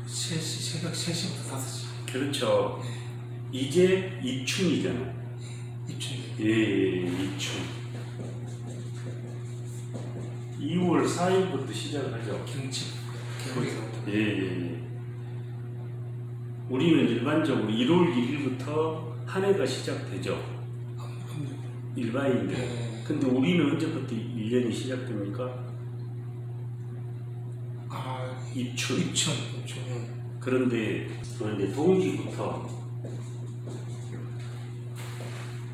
새벽 3시부터 5시. 그렇죠. 이게 입춘이잖아. 입춘. 예, 입춘. 2월 4일부터 시작하죠. 경칩. 개울이가 예. 우리는 일반적으로 1월 1일부터 한 해가 시작되죠. 일반인들. 네. 근데 우리는 언제부터 1년이 시작됩니까? 입춘. 그런데 동지부터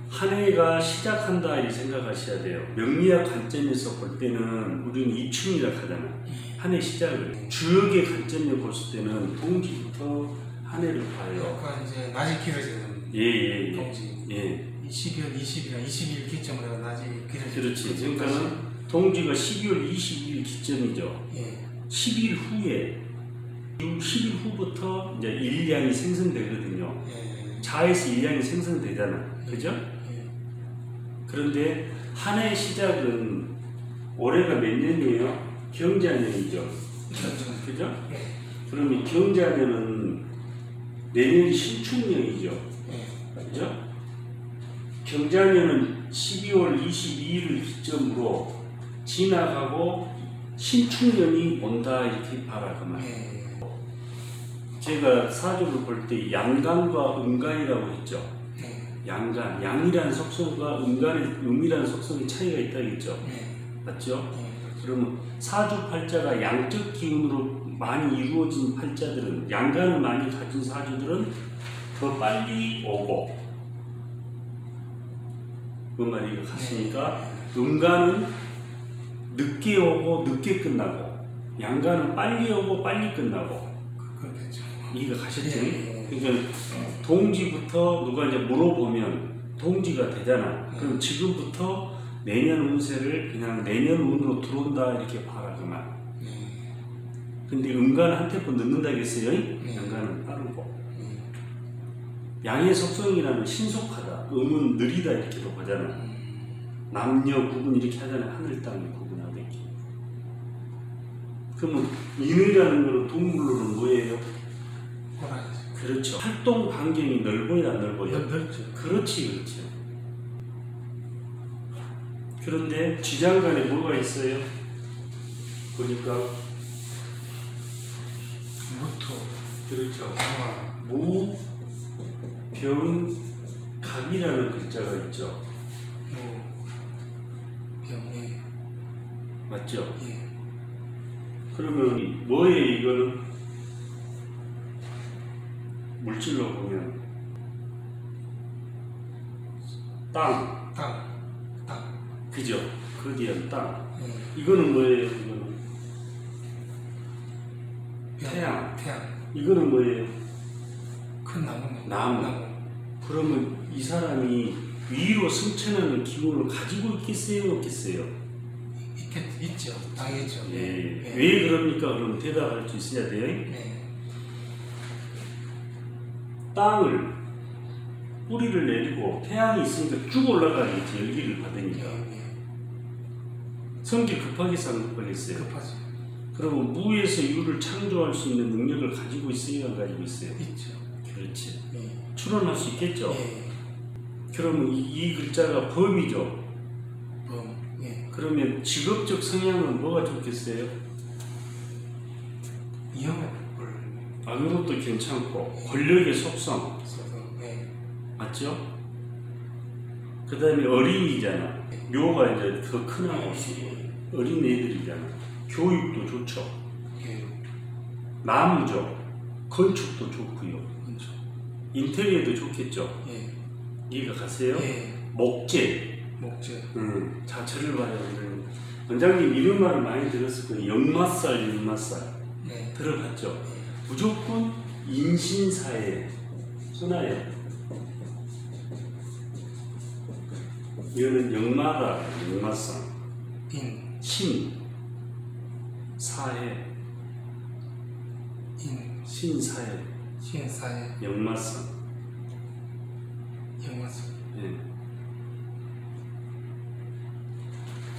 한 해가 시작한다 이 생각하셔야 돼요. 명리학 관점에서 볼 때는 우리는 입춘이라 하잖아. 한 해 시작을. 주역의 관점에 봤을 때는 동지부터 한 해를 봐요. 그러니까 이제 낮이 길어지는. 예. 동지. 예. 12월 20일, 20일 기점으로 해서 낮이 길어지는. 그렇지. 그러니까는 동지가 12월 22일 기점이죠. 예. 10일 후에 10일 후부터 이제 일량이 생성되거든요. 예. 자에서 일량이 생성되잖아. 그죠? 예. 그런데 한 해 시작은 올해가 몇 년이에요? 경자년이죠. 그죠? 예. 그러면 경자년은 내년이 신축년이죠. 예. 그죠? 경자년은 12월 22일을 기점으로 지나가고 신축년이 온다 이렇게 봐라 그 말. 예. 제가 사주를 볼 때 양간과 음간이라고 했죠. 예. 양간, 양이라는 속성과 음이라는 속성의 차이가 있다겠죠. 예. 맞죠? 예. 그러면 사주팔자가 양적 기운으로 많이 이루어진 팔자들은, 양간을 많이 가진 사주들은 더 빨리 오고, 그 말이 같으니까 음간은 늦게 오고 늦게 끝나고, 양간은 빨리 오고 빨리 끝나고. 그렇겠죠. 이해가 가셨죠? 예. 그러니까 동지부터 누가 이제 물어보면 동지가 되잖아. 그럼 지금부터 내년 운세를 그냥 내년 운으로 들어온다 이렇게 봐라 그 말. 근데 음간은 한 템포 늦는다겠어요? 양간은 빠르고. 양의 속성이라는 신속하다, 음은 느리다 이렇게도 보잖아. 남녀 구분 이렇게 하잖아요. 하늘 땅 구분하고 이렇게. 그러면 인의라는 거는 동물로는 뭐예요? 호랑이죠. 그렇죠. 활동 반경이 넓어야 안 넓어요? 넓죠. 그렇지. 그런데 지장간에 뭐가 있어요? 보니까 무토. 그렇죠. 병화. 무, 병, 갑이라는 글자가 있죠. 병에. 맞죠? 예. 그러면 뭐예요 이거는? 물질로 보면 땅, 땅. 그죠? 거대한 땅. 예. 이거는 뭐예요? 이거는 태양. 이거는 뭐예요? 큰 나무. 나무. 그러면 이 사람이 위로 승천하는 기운을 가지고 있겠어요? 없겠어요? 있죠. 당연히죠. 예. 왜 그럽니까? 그럼 대답할 수 있어야 돼요. 네. 땅을 뿌리를 내리고 태양이 있으니까 쭉 올라가겠지. 열기를 받으니까. 성질 급하겠어요? 안 급하겠어요? 급하죠. 그러면 무에서 유를 창조할 수 있는 능력을 가지고 있어요? 안 가지고 있어요? 있죠. 그렇지. 예. 추론할 수 있겠죠? 예. 그러면 이 글자가 범이죠. 예. 그러면 직업적 성향은 뭐가 좋겠어요? 영업을. 이것도 괜찮고, 권력의 속성. 예. 맞죠? 그 다음에 어린이잖아. 묘가 이제 더 큰하고 어린 애들이잖아. 교육도 좋죠. 예. 나무죠. 건축도 좋고요. 그렇죠. 인테리어도 좋겠죠. 예. 이해가 가세요? 예. 목재. 자체를 봐요. 원장님 이런 말을 많이 들었을 거예요. 역마살. 네. 들어봤죠? 무조건 인신사에 순화예요. 이거는 역마다, 역마상. 신, 사해, 신사해, 역마상. 예.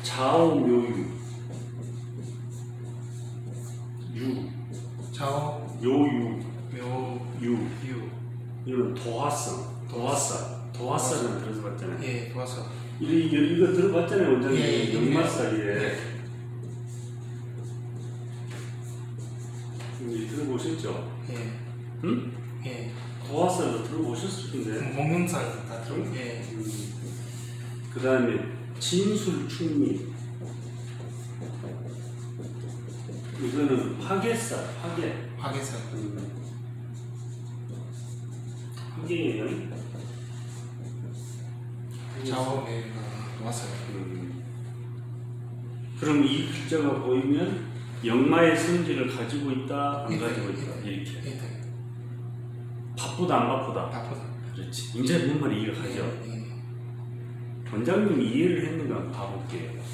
좌우묘유, 유, 좌우 요유, 묘 유. 유. 이거는 도화성, 도화살은 들어봤잖아요. 예, 도화서. 이거 들어봤잖아요, 원장님. 예, 역마살이에. 예. 들어보셨죠? 예. 응? 예. 도화살도 들어보셨을 텐데. 목명살 다 들어. 예. 그 다음에 진술충미. 이거는 화개살, 화개. 화개살. 화개예요. 좌우 묘가 도화살. 그럼 이 글자가 보이면 역마의 성질을 가지고 있다, 안 가지고 있다, 이렇게. 예. 바쁘다, 안 바쁘다. 바쁘다. 그렇지. 이제 뭔 말이 이해가 가죠? 예. 원장님이 이해를 했는가 한번 봐볼게요.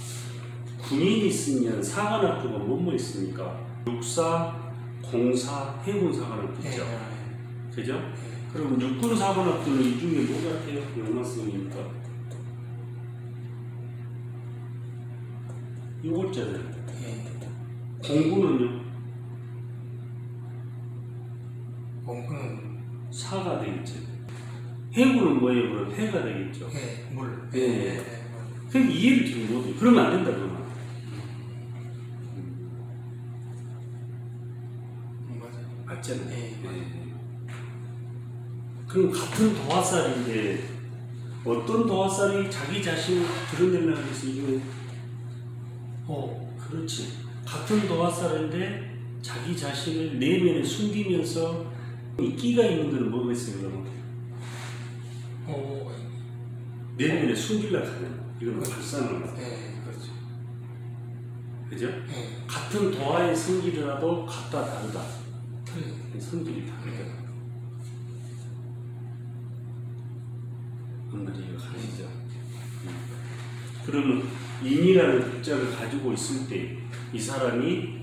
군인이 있으면 사관학교가 뭐뭐 있습니까? 육사, 공사, 해군 사관학교 있죠? 예. 그죠? 예. 그럼 육군 사관학교는 이 중에 뭐가 같아요? 역마성이니까. 요걸자들. 예. 공군은요? 공군은 사가 되겠지. 해군은 뭐예요? 그럼 해가 되겠죠. 예. 물. 예. 그럼 이해를 지금 못해. 그러면 안 된다, 그러면. 맞아. 맞잖아요. 예. 그럼 같은 도화살인데 어떤 도화살이 자기 자신을 드러내려고 해서 이거 그렇지. 같은 도화살인데 자기 자신을 내면에 숨기면서 이 끼가 있는 거는 뭐가 있어요, 그러면? 내면에 숨기려고 하는 이거는 발산을 하는. 예. 그렇죠. 그죠? 예. 같은 도화의 성질이라도 같다 다르다. 틀려. 성질이 다르다. 뭔가 이해가 가시죠? 그러면 인이라는 글자를 가지고 있을 때 이 사람이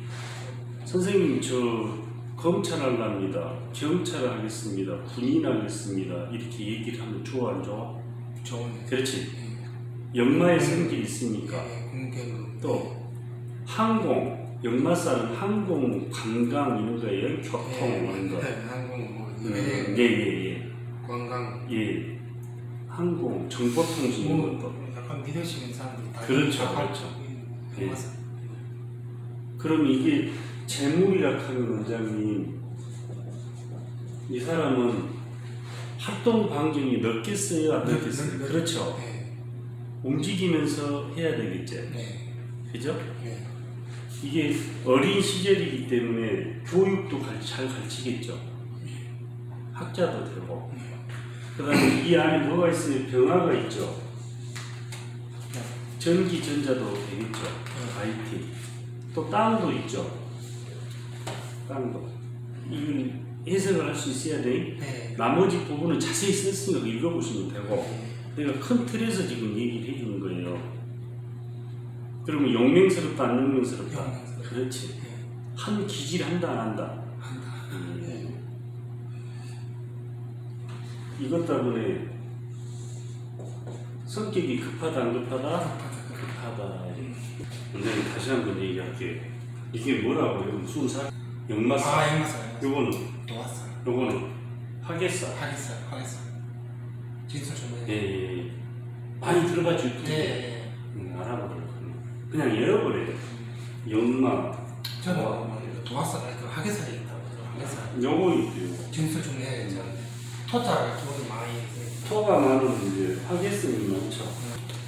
선생님 저 검찰 하랍니다, 경찰 하겠습니다, 군인 하겠습니다 이렇게 얘기를 하면 좋아 안 좋아? 좋은. 그렇지. 예. 역마의 성질이 있으니까. 예. 공개로. 또 항공, 역마살은 항공, 관광 이런 거예요. 교통 이런 거. 항공 뭐 예. 관광. 예. 항공, 정보통신 이런 것도. 약간 믿으시는 사람들이 다 그렇죠, 그렇죠. 그럼 이게 재물이라 하는 원장님, 이 사람은 활동 반경이 넓겠어요, 안 넓겠어요? 그렇죠. 네. 움직이면서 해야 되겠죠. 네. 그죠? 네. 이게 어린 시절이기 때문에 교육도 잘 가르치겠죠. 학자도 되고. 그 다음에 이 안에 뭐가 있어요? 병화가 있죠. 전기, 전자도 되겠죠. IT. 또 땅도 있죠. 땅도. 이걸 해석을 할 수 있어야 돼. 네. 나머지 부분은 자세히 썼으니까 읽어보시면 되고. 네. 내가 큰 틀에서 지금 얘기를 해주는 거예요. 그러면 용맹스럽다, 안 용맹스럽다? 용맹스럽다. 그렇지. 네. 한 기질 한다, 안 한다? 한다. 네. 이것 때문에 성격이 급하다, 안 급하다? 급하다. 원장님 다시 한번 얘기할게요. 이게 뭐라고요? 무슨 살? 역마살. 역마살. 요거는? 도화살. 요거는? 화개살. 화개살. 진술 좀 해. 예. 많이 들어봤죠? 네. 알아보려고. 그냥 열어버려요. 역마. 저는 도화살, 그 화개살이 있다고. 화개살. 요거 있대요. 진술 좀 해. 토탈 돈이 많이. 토가 많으면 이제 화개성이 많죠.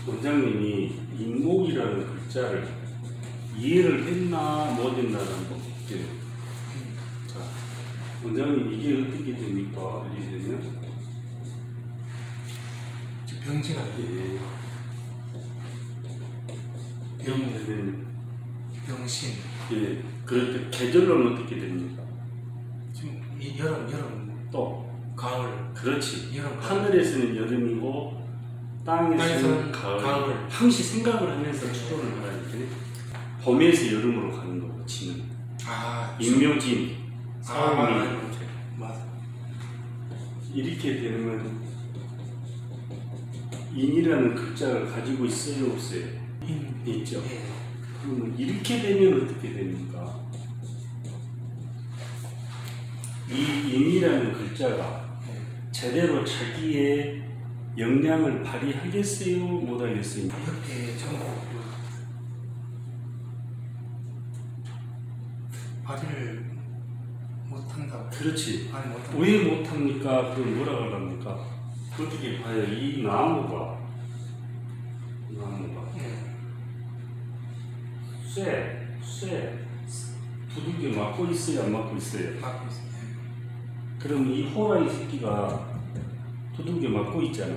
원장님이 인목이라는 글자를 이해를 했나 못했나를 한번 볼게요. 자, 원장님 이게 어떻게 됩니까? 이렇게 되면 병진아. 예. 병되면 병신. 예. 그럴 때 계절로는 어떻게 됩니까? 지금 여름. 또 가을. 그렇지. 여름. 하늘에서는 여름이고 땅에서는 가을. 항시 생각을 하면서 추론을 하라니까. 봄에서 여름으로 가는 거고, 지는. 인묘진, 사월이 이렇게. 맞아. 이렇게 되면 인이라는 글자를 가지고 있어요, 없어요? 있죠. 예. 그러면 이렇게 되면 어떻게 됩니까? 이 인이라는 글자가 제대로 자기의 역량을 발휘하겠어요? 못하겠어요? 어떻게 전국 발휘를 못한다고. 그렇지. 발휘 못한다. 왜 못합니까? 그럼 뭐라고 하랍니까? 어떻게 봐요? 이 나무가 쇠 두들겨 맞고 있어요? 안 맞고 있어요? 막고 있어요. 그럼 이 호랑이 새끼가 두들겨 맞고 있잖아.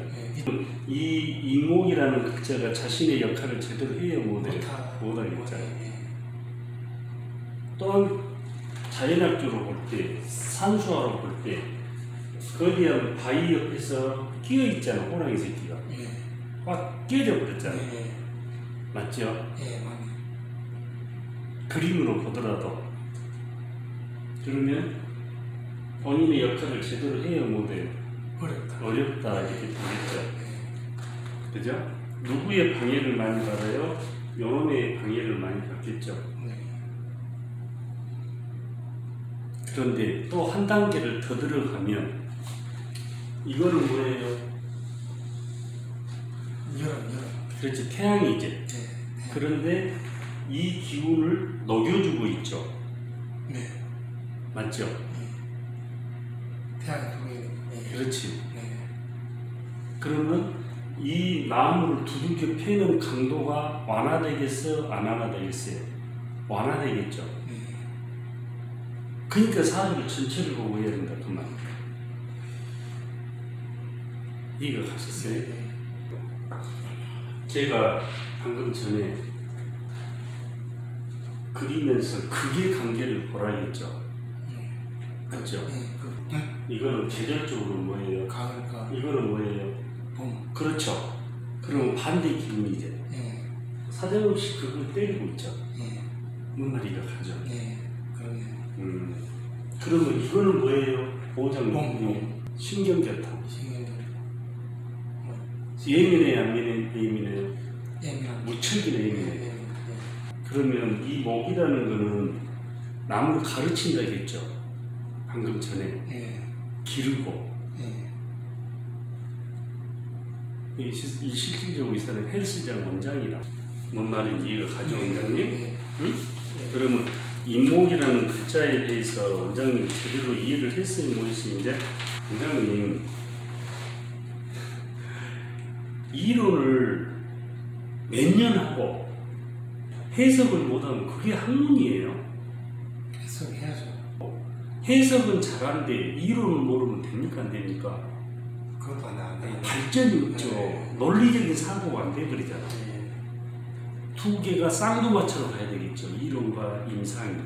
이 이목이라는 글자가 자신의 역할을 제대로 해야 못하겠잖아. 또한 자연학적으로 볼 때, 산수화로 볼 때, 거대한 바위 옆에서 끼어 있잖아, 호랑이 새끼가. 꽉 끼어져 버렸잖아. 맞죠? 맞네. 그림으로 보더라도. 그러면 본인의 역할을 제대로 해야 못해요. 어렵다 이렇게 보겠죠. 그죠? 누구의 방해를 많이 받아요? 영혼의 방해를 많이 받겠죠. 그런데 또 한 단계를 더 들어가면 이거는 뭐예요? 여름. 그렇지, 태양이지. 그런데 이 기운을 녹여주고 있죠. 맞죠? 태양이 보이는. 그렇지. 그러면 이 나무를 두들겨 패는 강도가 완화되겠어요? 안 완화되겠어요? 완화되겠죠. 그러니까 사주를 전체를 보고 해야 된다 그 말. 이해가 가셨어요? 제가 방금 전에 그리면서 그게 관계를 보라 했죠. 그렇죠? 이거는 계절적으로 뭐예요? 가을과 이거는 뭐예요? 봄. 그렇죠. 그러면 반대 기운이죠. 사정없이 그걸 때리고 있죠. 뭔 말이가 가죠. 그러네. 그러면 이거는 뭐예요? 보장 봄. 신경교통. 신경들. 예민해 안 예민해요? 예민한. 무척이나 예민해. 그러면 이 목이라는 거는 나무를 가르친다 했죠. 방금 전에. 기르고. 이 실질적으로 이 사람은 헬스장 원장이라. 뭔 말인지 이해가 가죠, 원장님? 응? 그러면 인목이라는 글자에 대해서 원장님 제대로 이해를 했어요, 못했어요? 원장님 이론을 몇 년 하고 해석을 못하면 그게 학문이에요. 해석해야죠. 해석은 잘하는데 이론을 모르면 됩니까, 안 됩니까? 그것도 안 돼. 발전이 없죠. 논리적인 사고가 안 돼버리잖아. 두 개가 쌍두마차로 가야 되겠죠. 이론과 임상이.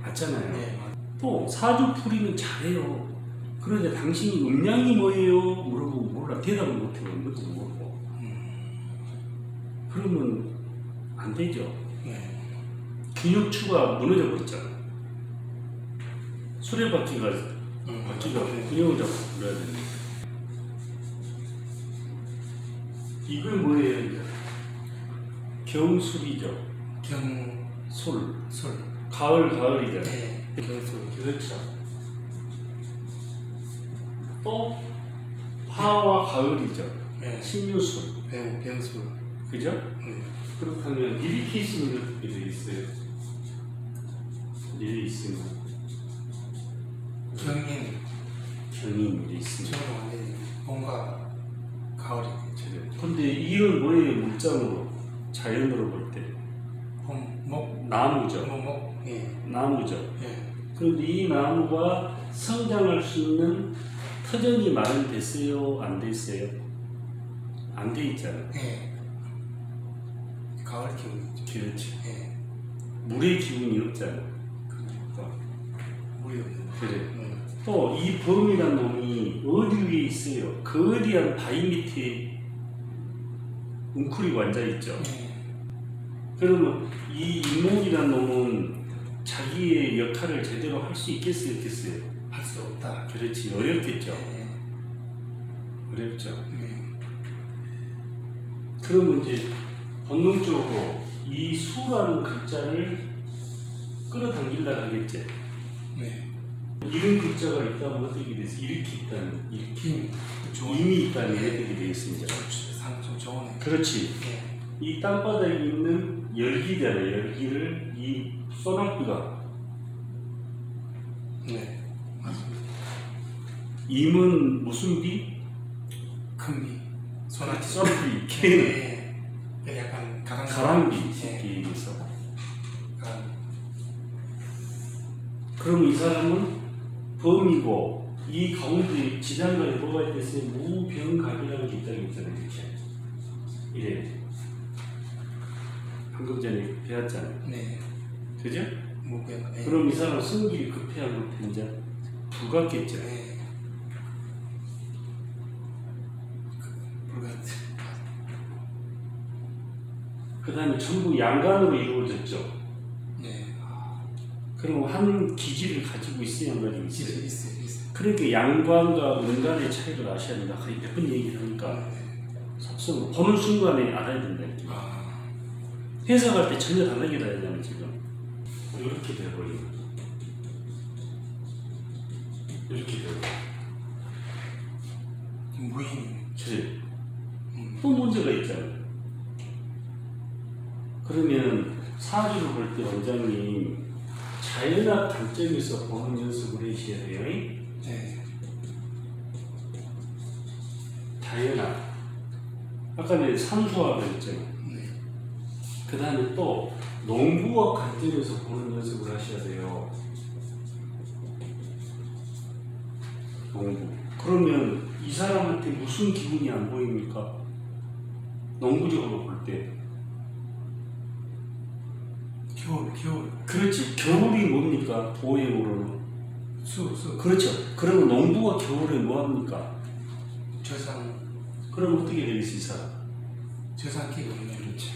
맞잖아요. 또 사주풀이는 잘해요. 그런데 당신이 음양이 뭐예요? 물어보면 몰라. 대답을 못해요. 그것도 모르고. 그러면 안 되죠. 근육추가 무너져 버렸잖아. 수레바퀴가 근육을 잡고 불어야 되는데. 이건 뭐예요? 이제? 경술이죠. 술. 가을이잖아요. 경술. 그렇죠. 또 화와 가을이죠. 신유술. 배우술. 그죠? 그렇다면 이렇게 있으면 어떻게 되겠어요? 일이 있으면 경인이 있으면 봄과 가을이. 근데 이건 뭐예요? 물장으로 자연으로 볼 때 나무죠. 나무죠. 그런데 이 나무가 성장할 수 있는 터전이 마련됐어요? 안 됐어요? 안 돼 있잖아요. 가을 기운이죠. 그렇지. 물의 기운이 없잖아. 물이 없는. 그래. 또 이 범이라는 놈이 어디 위에 있어요? 거대한 바위 밑에 웅크리고 앉아있죠. 그러면 이 인목이라는 놈은 자기의 역할을 제대로 할 수 있겠어요? 없겠어요? 할 수 없다. 그렇지. 어렵겠죠. 어렵죠. 그러면 이제 본능적으로 이 수라는 글자를 끌어당기려고 하겠지. 이런 글자가 있다면 어떻게 돼서 이렇게 있다는 이렇게 이미 있다는 해석이 되어 있습니다. 좀 정원에. 그렇지. 네. 이 땅바닥에 있는 열기잖아요. 열기를 이 소낙비가 네. 맞습니다. 임은 무슨 비? 금비. 소나기. 썰비. 걔는 네. 네. 약간 가랑비. 네. 비에서. 가랑비. 그럼 이 사람은 범이고 이 가운데 지장간에 뭐가 있겠어요? 무병갑이라는 게 있다는 거잖아요. 이렇게. 이래. 방금 전에 배웠잖아요. 네. 그죠? 무병. 네. 그럼 이 사람은 성질이 급해하고 편자 불같겠죠. 네. 불같. 그 다음에 전부 양간으로 이루어졌죠. 네. 그럼 한 기질을 가지고 있어야 안 가지고 있어요. 있어요. 그러니까 양관과 음간의 차이를 아셔야 된다. 거의 몇 번 얘기를 하니까 속성을 보는 순간에 알아야 된다. 이렇게. 해석할 때 전혀 다르게 다르잖아요. 지금 이렇게 돼버리고 이렇게 되고 무인. 또 문제가 있잖아요. 그러면 사주를 볼 때 원장님 자연학 관점에서 보는 연습을 해주셔야 돼요. 네. 자연학. 아까 내가 산수학을 했잖아요. 네. 그 다음에 또 농부학 관점에서 보는 연습을 하셔야 돼요. 농부. 그러면 이 사람한테 무슨 기분이 안 보입니까? 농부적으로 볼 때. 겨울. 그렇지. 겨울이 뭡니까? 오행으로는. 수. 그렇죠. 그러면 농부가 겨울에 뭐 합니까? 저상. 그럼 어떻게 되겠어, 이 사람? 저상기가 있네. 그렇지.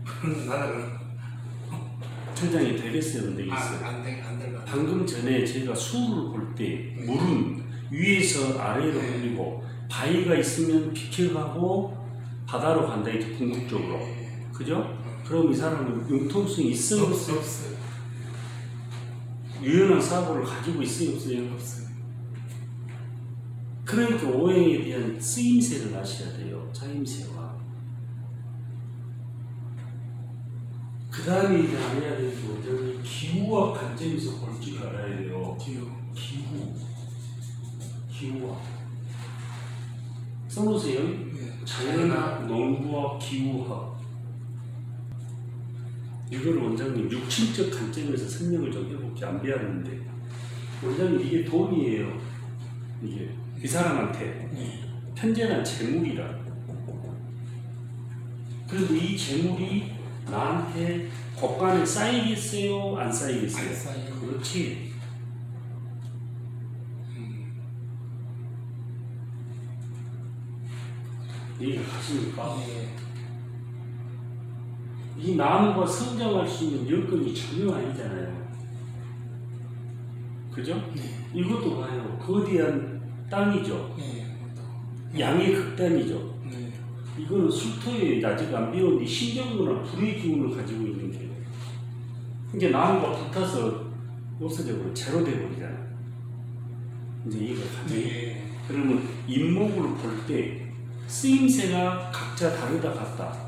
그럼 나는 천장이 되겠어요, 안 되겠어요? 안 될 것 같아. 방금 전에 제가 수를 볼 때 물은 위에서 아래로 흘리고 바위가 있으면 비켜가고 바다로 간다, 이렇게 궁극적으로. 그죠? 그럼 이 사람은 융통성이 있어요, 없어요? 없어요. 유연한 사고를 가지고 있어요, 없어요? 없어요. 그러니까 오행에 대한 쓰임새를 아셔야 돼요. 차임새와. 그 다음에 이제 알아야 되는 게 완전히 기후학 관점에서 볼 줄 알아야 돼요. 기후학. 써놓으세요. 네. 자연학, 농부학, 기후학. 이걸 원장님 육친적 관점에서 설명을 좀 해볼게. 안 배웠는데 원장님 이게 돈이에요. 이게 이 사람한테 편재난 재물이라. 그래도 이 재물이 나한테 곳간에 쌓이겠어요? 안 쌓이겠어요? 안 쌓여요. 그렇지. 이해가 가십니까? 네. 이 나무가 성장할 수 있는 여건이 전혀 아니잖아요. 그죠? 네. 이것도 봐요. 거대한 땅이죠. 네. 양의 극단이죠. 네. 이거는 술토에 아직 안 배웠는데 신경문화 불의 기운을 가지고 있는 게. 이게 나무가 붙어서 역사적으로 제로 돼버리잖아. 이제 이해가 가죠. 네. 그러면 인목을 볼 때 쓰임새가 각자 다르다 같다.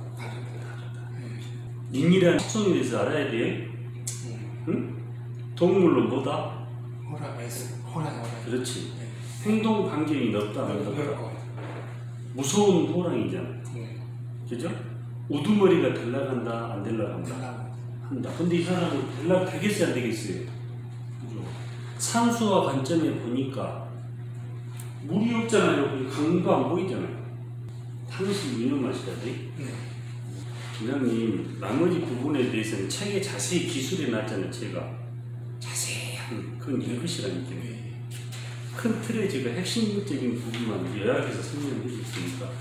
인이라는 특성에 대해서 알아야 돼. 응? 동물로 뭐다? 호랑. 그렇지. 네. 행동 반경이 넓다. 넓고. 무서운 호랑이잖아. 네. 그죠? 우두머리가 들락한다, 안 들락한다? 한다. 근데 이 사람은 들락 되겠어요, 안 되겠어요? 그죠? 산수와 관점에 보니까 물이 없잖아요. 강도 안 보이잖아요. 당신 유념하셔야 돼. 네. 기장님, 나머지 부분에 대해서는 책에 자세히 기술해 놨잖아요, 제가. 자세한. 그건 읽으시라니까. 네. 큰 틀에 제가 핵심적인 부분만 요약해서 설명해 드렸으니까.